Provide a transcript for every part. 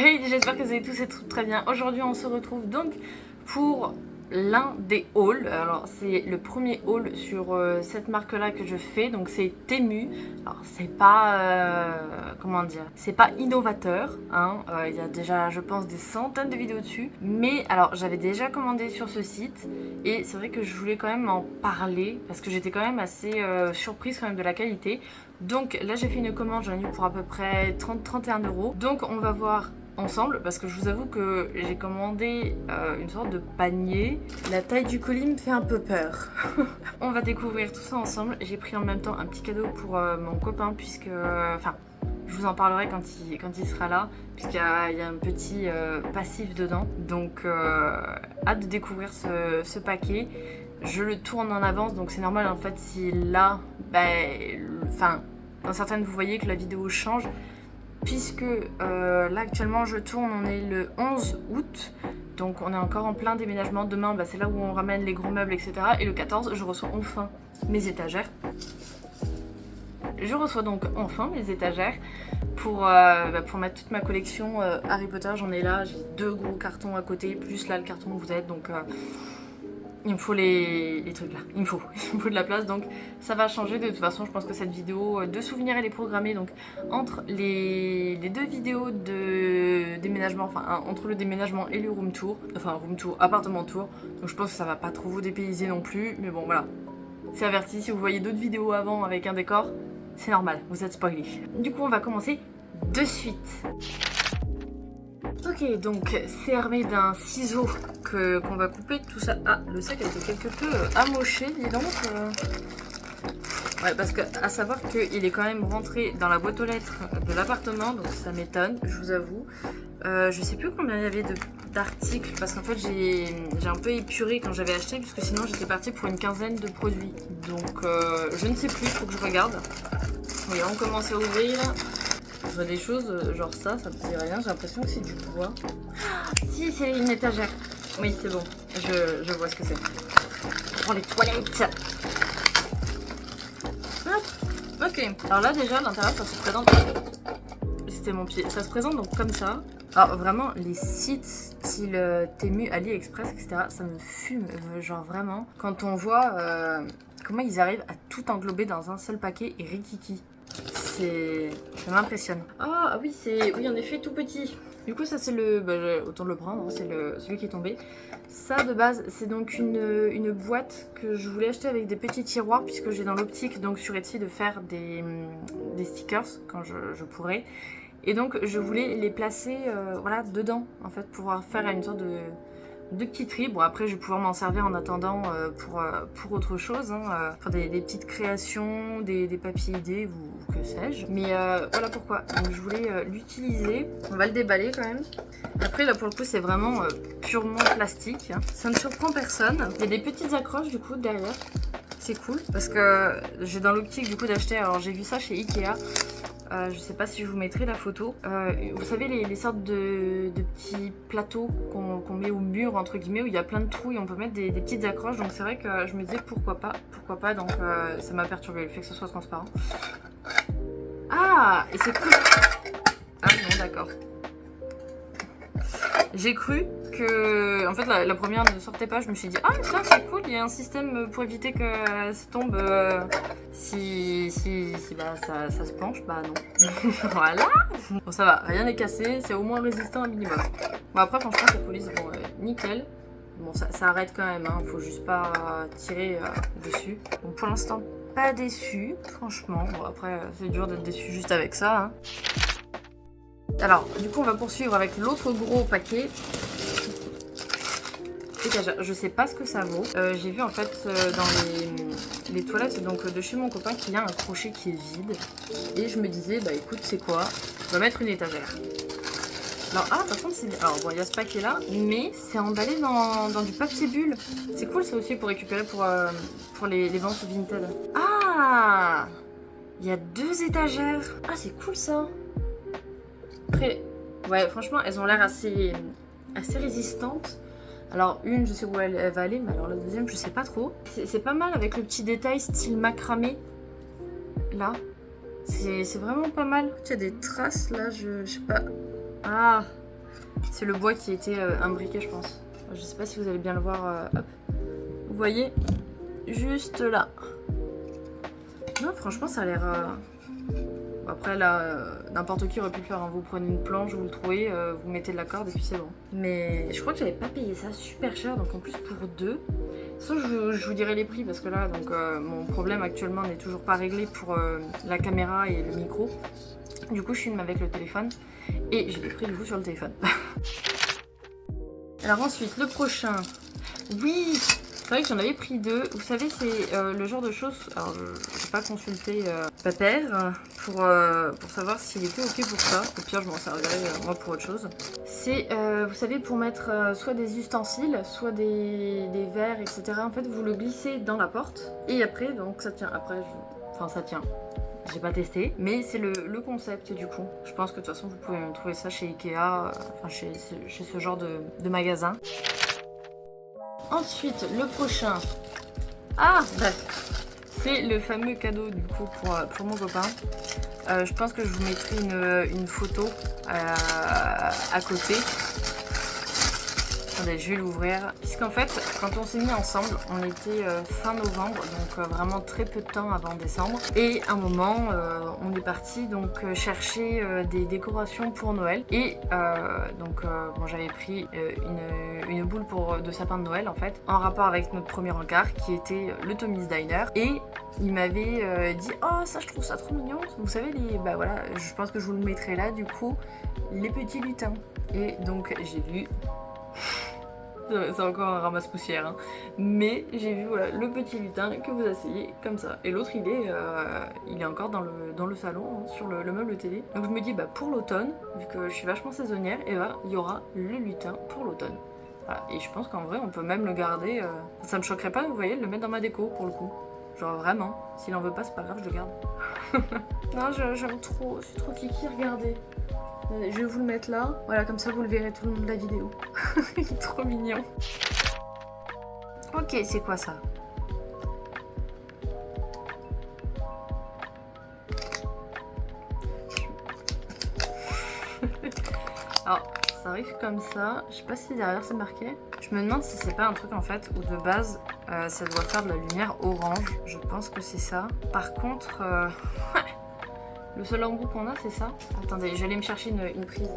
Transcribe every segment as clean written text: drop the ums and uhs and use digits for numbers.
Hey, j'espère que vous allez tous et toutes très bien. Aujourd'hui, on se retrouve donc pour l'un des hauls. Alors, c'est le premier haul sur cette marque-là que je fais. Donc, c'est Temu. Alors, c'est pas... comment dire? C'est pas innovateur. Hein. Il y a déjà, je pense, des centaines de vidéos dessus. Mais, alors, j'avais déjà commandé sur ce site. Et c'est vrai que je voulais quand même en parler. Parce que j'étais quand même assez surprise quand même de la qualité. Donc, là, j'ai fait une commande. J'en ai eu pour à peu près 30-31 euros. Donc, on va voir ensemble parce que je vous avoue que j'ai commandé une sorte de panier. La taille du colis me fait un peu peur. On va découvrir tout ça ensemble. J'ai pris en même temps un petit cadeau pour mon copain puisque... Enfin, je vous en parlerai quand il sera là puisqu'il y a un petit passif dedans. Donc, hâte de découvrir ce paquet. Je le tourne en avance donc c'est normal en fait si là... Enfin, dans certaines vous voyez que la vidéo change. Puisque là actuellement je tourne, on est le 11 août, donc on est encore en plein déménagement. Demain c'est là où on ramène les gros meubles, etc. Et le 14 je reçois enfin mes étagères. Je reçois donc enfin mes étagères pour mettre toute ma collection Harry Potter. J'en ai là, j'ai 2 gros cartons à côté, plus là le carton où vous êtes, donc... il me faut les trucs là, il me faut de la place, donc ça va changer. De toute façon je pense que cette vidéo de souvenirs elle est programmée donc entre les 2 vidéos de déménagement, enfin entre le déménagement et le room tour, enfin room tour, appartement tour, donc je pense que ça va pas trop vous dépayser non plus, mais bon voilà, c'est averti, si vous voyez d'autres vidéos avant avec un décor, c'est normal, vous êtes spoilés. Du coup on va commencer de suite. Ok, donc c'est armé d'un ciseau qu'on va couper tout ça. Ah, le sac a été quelque peu amoché, dis donc. Ouais, parce que à savoir qu'il est quand même rentré dans la boîte aux lettres de l'appartement, donc ça m'étonne, je vous avoue. Je sais plus combien il y avait d'articles, parce qu'en fait j'ai un peu épuré quand j'avais acheté, puisque sinon j'étais partie pour une quinzaine de produits. Donc je ne sais plus, il faut que je regarde. Oui, on commence à ouvrir. Je vois des choses genre ça me dit rien, j'ai l'impression que c'est du bois. Si, c'est une étagère. Oui, c'est bon, je vois ce que c'est. Pour les toilettes. Hop. Ok, alors là déjà, l'intérieur ça se présente... C'était mon pied. Ça se présente donc comme ça. Alors vraiment, les sites style Temu, AliExpress, etc. ça me fume, genre vraiment. Quand on voit comment ils arrivent à tout englober dans un seul paquet et rikiki. Ça m'impressionne. Ah oui, oui en effet tout petit. Du coup ça c'est le... autant le prendre, hein, c'est celui qui est tombé. Ça de base c'est donc une boîte que je voulais acheter avec des petits tiroirs, puisque j'ai dans l'optique donc sur Etsy de faire des stickers quand je pourrais. Et donc je voulais les placer voilà, dedans en fait, pour pouvoir faire une sorte de petits tris. Bon après je vais pouvoir m'en servir en attendant pour autre chose, hein, faire des petites créations, des papiers idées ou que sais-je. Mais voilà pourquoi. Donc je voulais l'utiliser. On va le déballer quand même. Après là pour le coup c'est vraiment purement plastique. Ça ne surprend personne. Il y a des petites accroches du coup derrière. C'est cool parce que j'ai dans l'optique du coup d'acheter, alors j'ai vu ça chez Ikea. Je sais pas si je vous mettrai la photo. Vous savez les sortes de petits plateaux qu'on met au mur entre guillemets, où il y a plein de trous et on peut mettre des petites accroches. Donc c'est vrai que je me disais pourquoi pas. Donc ça m'a perturbé le fait que ce soit transparent. Ah, et c'est cool. Ah non, d'accord. J'ai cru que, en fait, la première ne sortait pas. Je me suis dit, ah ça c'est cool, il y a un système pour éviter que ça tombe si ça se penche. Bah non. Voilà. Bon ça va, rien n'est cassé, c'est au moins résistant un minimum. Bon après franchement cette police, bon nickel. Bon ça arrête quand même, hein. Faut juste pas tirer dessus. Bon pour l'instant pas déçu, franchement. Bon après c'est dur d'être déçu juste avec ça, hein. Alors, du coup, on va poursuivre avec l'autre gros paquet. Je sais pas ce que ça vaut. J'ai vu en fait dans les toilettes donc, de chez mon copain qu'il y a un crochet qui est vide. Et je me disais, bah écoute, c'est quoi? On va mettre une étagère. Alors, ah, par contre, c'est... Alors, bon, il y a ce paquet là, mais c'est emballé dans du papier bulle. C'est cool ça aussi pour récupérer pour les ventes Vinted. Ah! Il y a 2 étagères. Ah, c'est cool ça. Après, ouais, franchement, elles ont l'air assez résistantes. Alors, une, je sais où elle va aller, mais alors la deuxième, je sais pas trop. C'est pas mal avec le petit détail style macramé. Là, c'est vraiment pas mal. Il y a des traces là, je sais pas. Ah, C'est le bois qui était imbriqué, je pense. Je sais pas si vous allez bien le voir. Hop. Vous voyez, juste là. Non, franchement, ça a l'air... Après, là, n'importe qui aurait pu le faire. Hein. Vous prenez une planche, vous le trouvez, vous mettez de la corde et puis c'est bon. Mais je crois que j'avais pas payé ça super cher, donc en plus pour deux. Sauf je vous dirai les prix parce que là, donc mon problème actuellement n'est toujours pas réglé pour la caméra et le micro. Du coup, je filme avec le téléphone et j'ai les prix du coup sur le téléphone. Alors ensuite, le prochain. Oui, c'est vrai que j'en avais pris deux. Vous savez, c'est le genre de choses... Alors, je n'ai pas consulté Pépère pour savoir s'il était ok pour ça. Au pire, je m'en servirai moi pour autre chose. C'est, vous savez, pour mettre soit des ustensiles, soit des verres, etc. En fait, vous le glissez dans la porte. Et après, donc ça tient. Après, enfin, ça tient. J'ai pas testé, mais c'est le concept du coup. Je pense que de toute façon, vous pouvez même trouver ça chez Ikea, enfin chez ce genre de magasin. Ensuite, le prochain. Ah, bref. C'est le fameux cadeau du coup pour mon copain. Je pense que je vous mettrai une photo à côté. Attendez, je vais l'ouvrir. Puisqu'en fait, quand on s'est mis ensemble, on était fin novembre, donc vraiment très peu de temps avant décembre. Et à un moment, on est parti donc chercher des décorations pour Noël. Et bon, j'avais pris une boule de sapin de Noël en fait, en rapport avec notre premier encart qui était le Tommy's Diner. Et il m'avait dit oh ça je trouve ça trop mignon. Vous savez bah voilà, je pense que je vous le mettrai là du coup, les petits lutins. Et donc j'ai vu. C'est encore un ramasse-poussière, hein. Mais j'ai vu voilà, le petit lutin que vous asseyez comme ça. Et l'autre il est encore dans le salon, hein, sur le meuble télé. Donc je me dis bah pour l'automne, vu que je suis vachement saisonnière, et bah il y aura le lutin pour l'automne. Voilà. Et je pense qu'en vrai on peut même le garder. Ça me choquerait pas, vous voyez, de le mettre dans ma déco pour le coup. Genre vraiment, s'il en veut pas c'est pas grave, je le garde. Non, j'aime trop, je suis trop kiki, regardez. Je vais vous le mettre là, voilà, comme ça vous le verrez tout le long de la vidéo. Il est trop mignon. Ok, c'est quoi ça? Alors, ça arrive comme ça. Je sais pas si derrière c'est marqué. Je me demande si c'est pas un truc en fait où de base ça doit faire de la lumière orange. Je pense que c'est ça. Par contre... Le seul embout qu'on a, c'est ça. Attendez, j'allais me chercher une prise.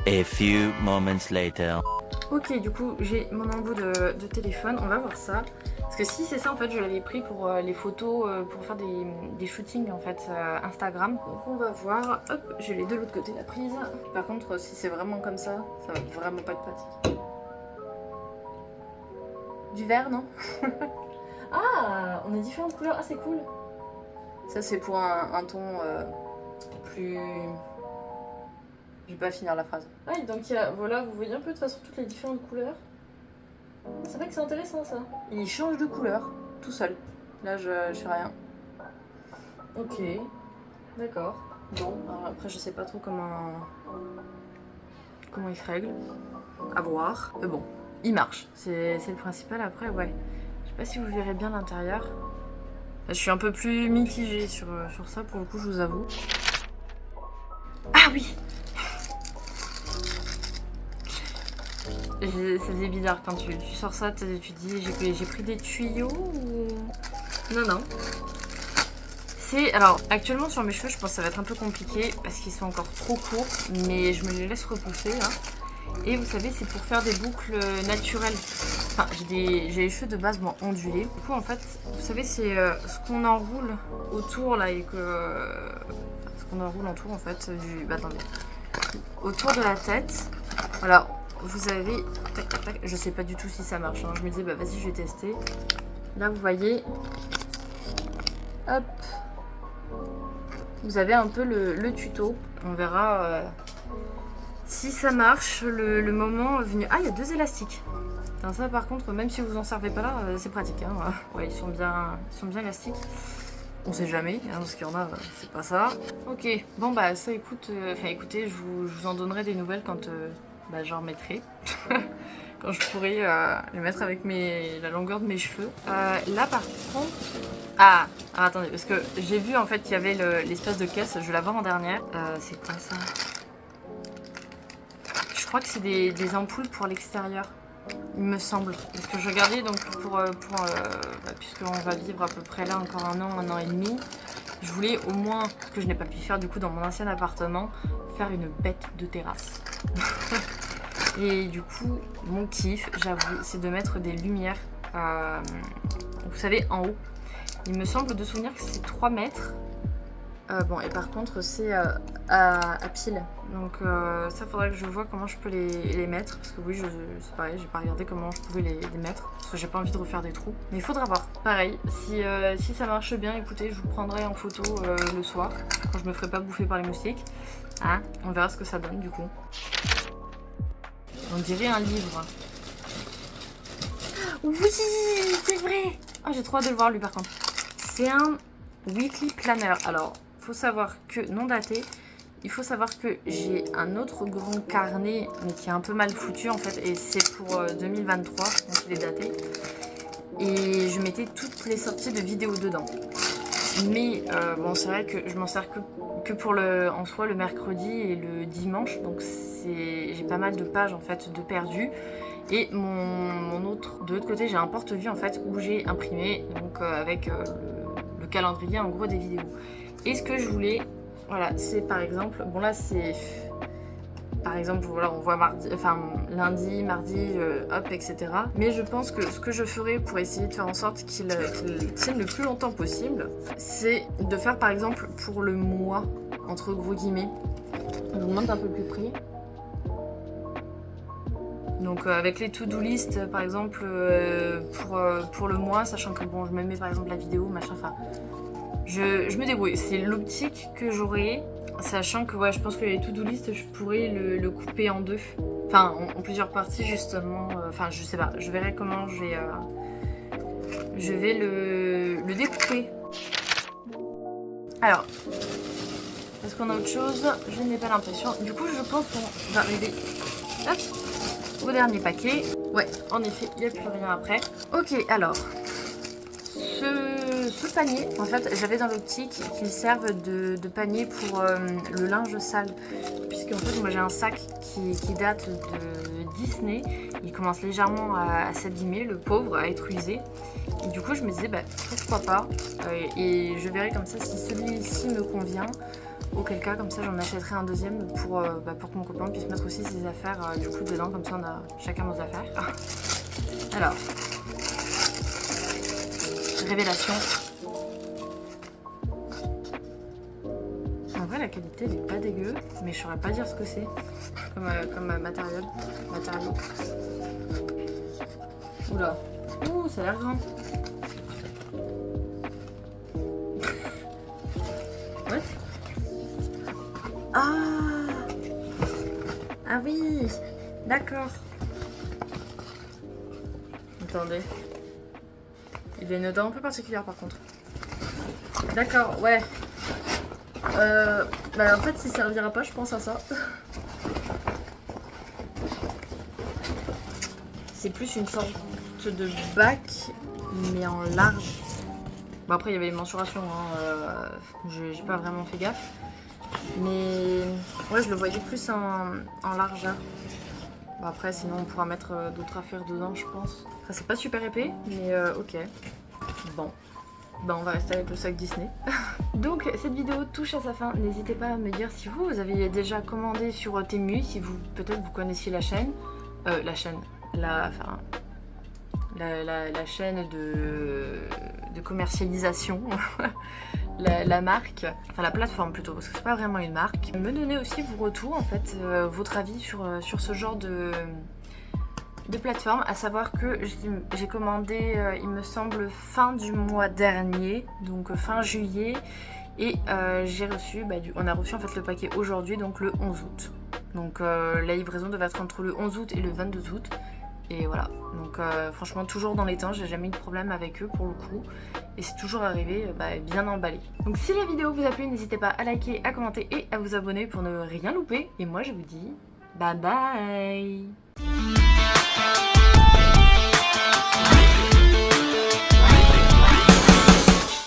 A few moments later. Ok, du coup, j'ai mon embout de téléphone. On va voir ça. Parce que si c'est ça, en fait, je l'avais pris pour les photos, pour faire des shootings, en fait, Instagram. Donc, on va voir. Hop, je l'ai de l'autre côté, la prise. Par contre, si c'est vraiment comme ça va vraiment pas être pratique. Du vert, non? Ah, on a différentes couleurs. Ah, c'est cool. Ça c'est pour un ton plus... Je vais pas finir la phrase. Ouais, donc voilà, vous voyez un peu de toute façon toutes les différentes couleurs. C'est vrai que c'est intéressant ça. Il change de couleur, tout seul. Là je fais rien. Ok, d'accord. Bon, alors après je sais pas trop comment il se règle. À voir. Mais bon, il marche. C'est le principal. Après, ouais. Je sais pas si vous verrez bien l'intérieur. Je suis un peu plus mitigée sur ça, pour le coup, je vous avoue. Ah oui! Ça faisait bizarre quand tu sors ça, tu dis j'ai pris des tuyaux ou... Non. Alors, actuellement sur mes cheveux, je pense que ça va être un peu compliqué parce qu'ils sont encore trop courts, mais je me les laisse repousser là. Et vous savez, c'est pour faire des boucles naturelles. Enfin, j'ai les cheveux de base, bon, ondulés. Du coup, en fait, vous savez, c'est ce qu'on enroule autour, là, et que... ce qu'on enroule autour, en fait, bah, attendez. Autour de la tête. Voilà, vous avez... Tac, tac, tac. Je sais pas du tout si ça marche, hein. Je me disais, bah, vas-y, je vais tester. Là, vous voyez... Hop. Vous avez un peu le tuto. On verra... si ça marche, le moment venu... Ah, il y a 2 élastiques. Enfin, ça, par contre, même si vous en servez pas là, c'est pratique. Hein. Ouais, ils sont bien élastiques. On sait jamais, hein, parce qu'il y en a, c'est pas ça. Ok, bon bah ça écoutez, je vous en donnerai des nouvelles quand j'en remettrai. Quand je pourrai les mettre avec la longueur de mes cheveux. Là par contre... Ah, attendez, parce que j'ai vu en fait qu'il y avait l'espèce de caisse, je vais la voir en dernière. C'est quoi ça? Je crois que c'est des ampoules pour l'extérieur, il me semble. Parce que je regardais donc puisqu'on va vivre à peu près là encore un an et demi, je voulais au moins, ce que je n'ai pas pu faire du coup dans mon ancien appartement, faire une bête de terrasse. Et du coup, mon kiff, j'avoue, c'est de mettre des lumières, vous savez, en haut. Il me semble de souvenir que c'est 3 mètres. Bon, et par contre, c'est à pile. Donc ça, faudrait que je vois comment je peux les mettre. Parce que oui, c'est pareil, j'ai pas regardé comment je pouvais les mettre. Parce que j'ai pas envie de refaire des trous. Mais il faudra voir. Pareil, si ça marche bien, écoutez, je vous prendrai en photo le soir. Quand je me ferai pas bouffer par les moustiques. Hein, on verra ce que ça donne du coup. On dirait un livre. Oui, c'est vrai. Oh, j'ai trop hâte de le voir lui par contre. C'est un weekly planner. Alors, faut savoir que, non daté, il faut savoir que j'ai un autre grand carnet, mais qui est un peu mal foutu en fait, et c'est pour 2023, donc il est daté. Et je mettais toutes les sorties de vidéos dedans. Mais bon, c'est vrai que je m'en sers que pour en soi le mercredi et le dimanche, donc j'ai pas mal de pages en fait de perdues. Et de l'autre côté, j'ai un porte-vue en fait où j'ai imprimé donc avec le calendrier en gros des vidéos. Et ce que je voulais, voilà, c'est par exemple, bon là c'est, par exemple, voilà, on voit lundi, mardi, hop, etc. Mais je pense que ce que je ferais pour essayer de faire en sorte qu'il tienne le plus longtemps possible, c'est de faire par exemple pour le mois, entre gros guillemets, on vous montre un peu plus près. Donc avec les to-do list par exemple pour le mois, sachant que bon je me mets par exemple la vidéo, machin, enfin je me débrouille. C'est l'optique que j'aurai, sachant que ouais, je pense que les to-do list je pourrais le couper en deux, enfin en plusieurs parties justement, enfin je sais pas, je verrai comment je vais le découper. Alors, est-ce qu'on a autre chose? Je n'ai pas l'impression. Du coup je pense qu'on va arriver, hop, au dernier paquet. Ouais, en effet, il n'y a plus rien après. Ok, alors, ce panier, en fait, j'avais dans l'optique qu'il serve de panier pour le linge sale. Puisque en fait, moi j'ai un sac qui date de Disney. Il commence légèrement à s'abîmer, le pauvre, à être usé. Et du coup, je me disais, bah, pourquoi pas. Et je verrai comme ça si celui-ci me convient. Auquel cas, comme ça, j'en achèterai un deuxième pour que mon copain puisse mettre aussi ses affaires du coup dedans. Comme ça, on a chacun nos affaires. Alors, révélation. En vrai, la qualité, elle est pas dégueu, mais je saurais pas dire ce que c'est comme matériau. Oula. Ouh, ça a l'air grand. What? Ah oui, d'accord. Attendez. Il a une odeur un peu particulière par contre. D'accord, ouais. En fait, il servira pas, je pense à ça. C'est plus une sorte de bac, mais en large. Bon, après, il y avait les mensurations, hein, j'ai pas vraiment fait gaffe. Mais ouais, je le voyais plus en largeur. Bon, après, sinon, on pourra mettre d'autres affaires dedans, je pense. Enfin, c'est pas super épais, mais ok. Bon. On va rester avec le sac Disney. Donc, cette vidéo touche à sa fin. N'hésitez pas à me dire si vous avez déjà commandé sur Temu, si peut-être vous connaissiez la chaîne. La chaîne de commercialisation. La marque, enfin la plateforme plutôt, parce que c'est pas vraiment une marque. Me donner aussi vos retours, en fait, votre avis sur ce genre de plateforme, à savoir que j'ai commandé, il me semble, fin du mois dernier, donc fin juillet, et j'ai reçu, on a reçu en fait le paquet aujourd'hui, donc le 11 août. Donc la livraison devait être entre le 11 août et le 22 août. Et voilà, donc franchement toujours dans les temps, j'ai jamais eu de problème avec eux pour le coup. Et c'est toujours arrivé bien emballé. Donc si la vidéo vous a plu, n'hésitez pas à liker, à commenter et à vous abonner pour ne rien louper. Et moi je vous dis bye bye.